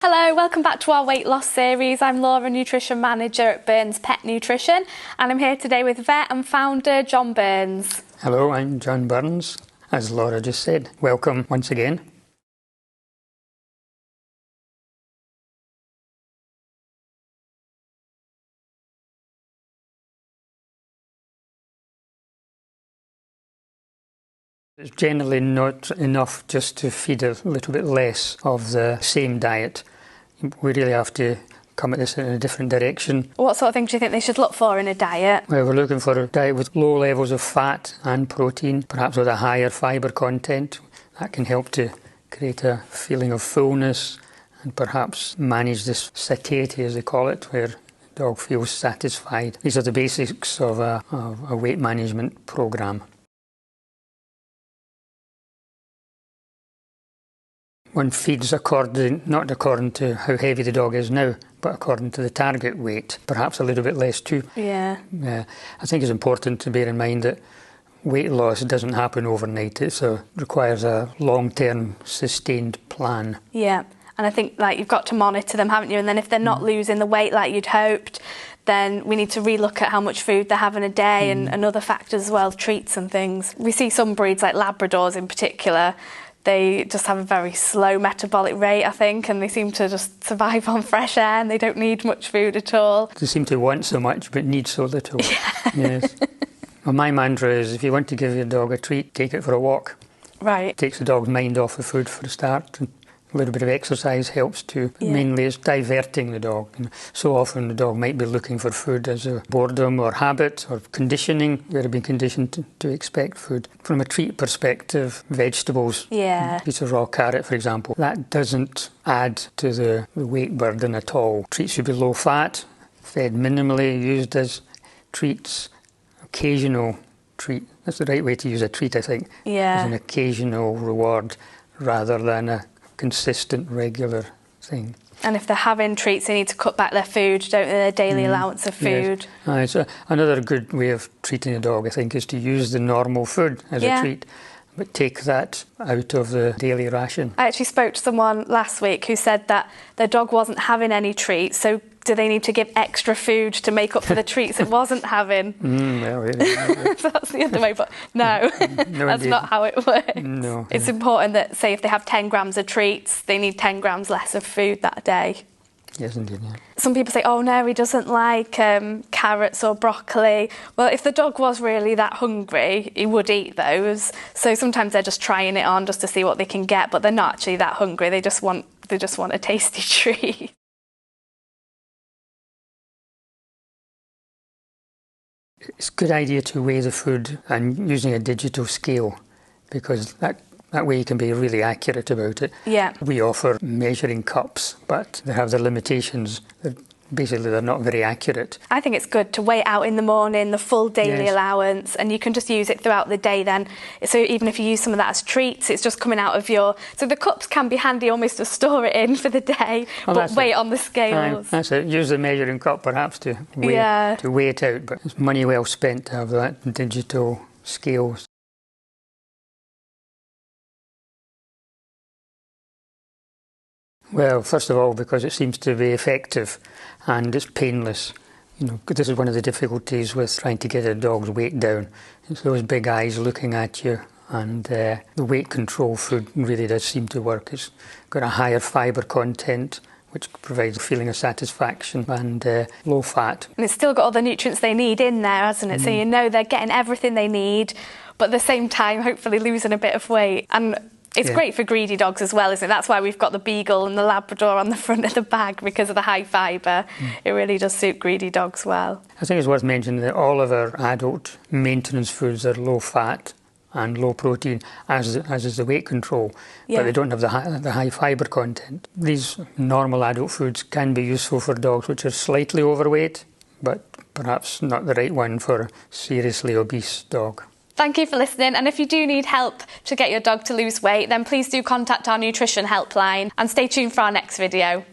Hello, welcome back to our weight loss series. I'm Laura, Nutrition Manager at Burns Pet Nutrition, and I'm here today with vet and founder John Burns. Hello, I'm John Burns, as Laura just said. Welcome once again. It's generally not enough just to feed a little bit less of the same diet. We really have to come at this in a different direction. What sort of things do you think they should look for in a diet? Well, we're looking for a diet with low levels of fat and protein, perhaps with a higher fibre content. That can help to create a feeling of fullness and perhaps manage this satiety, as they call it, where the dog feels satisfied. These are the basics of a weight management programme. One feeds not according to how heavy the dog is now, but according to the target weight, perhaps a little bit less too. Yeah. I think it's important to bear in mind that weight loss doesn't happen overnight. It requires a long-term, sustained plan. Yeah, and I think you've got to monitor them, haven't you? And then if they're not losing the weight like you'd hoped, then we need to relook at how much food they're having a day and other factors as well, treats and things. We see some breeds, like Labradors in particular, they just have a very slow metabolic rate, I think, and they seem to just survive on fresh air and they don't need much food at all. They seem to want so much but need so little. Yeah. Yes. Well, my mantra is if you want to give your dog a treat, take it for a walk. Right. It takes the dog's mind off the food for a start. And a little bit of exercise helps too. Yeah. Mainly it's diverting the dog. So often the dog might be looking for food as a boredom or habit or conditioning. They've been conditioned to expect food. From a treat perspective, vegetables, a piece of raw carrot, for example, that doesn't add to the weight burden at all. Treats should be low fat, fed minimally, used as treats, occasional treat. That's the right way to use a treat, I think. Yeah. As an occasional reward rather than a consistent, regular thing. And if they're having treats, they need to cut back their food, don't they, their daily allowance of food. Yes. Another good way of treating a dog, I think, is to use the normal food as a treat, but take that out of the daily ration. I actually spoke to someone last week who said that their dog wasn't having any treats, so do they need to give extra food to make up for the treats it wasn't having? Well, really, that's the other way, but no, that's not how it works. No, it's important that, say, if they have 10 grams of treats, they need 10 grams less of food that day. Yes, indeed, yeah. Some people say, oh no, he doesn't like carrots or broccoli. Well, if the dog was really that hungry, he would eat those. So sometimes they're just trying it on just to see what they can get, but they're not actually that hungry. They just want a tasty treat. It's a good idea to weigh the food and using a digital scale, because that way you can be really accurate about it. Yeah. We offer measuring cups, but they have their limitations. Basically, they're not very accurate. I think it's good to weigh it out in the morning, the full daily allowance, and you can just use it throughout the day then. So even if you use some of that as treats, it's just coming out of your... So the cups can be handy almost to store it in for the day, but weigh it on the scales. That's it. Use the measuring cup perhaps to weigh it out, but it's money well spent to have that digital scale. Well, first of all, because it seems to be effective and it's painless. This is one of the difficulties with trying to get a dog's weight down. It's those big eyes looking at you, and the weight control food really does seem to work. It's got a higher fibre content, which provides a feeling of satisfaction, and low fat. And it's still got all the nutrients they need in there, hasn't it? So they're getting everything they need, but at the same time, hopefully losing a bit of weight. And it's great for greedy dogs as well, isn't it? That's why we've got the Beagle and the Labrador on the front of the bag, because of the high fibre. It really does suit greedy dogs well. I think it's worth mentioning that all of our adult maintenance foods are low fat and low protein, as is the weight control, but they don't have the high fibre content. These normal adult foods can be useful for dogs which are slightly overweight, but perhaps not the right one for a seriously obese dog. Thank you for listening, and if you do need help to get your dog to lose weight, then please do contact our nutrition helpline and stay tuned for our next video.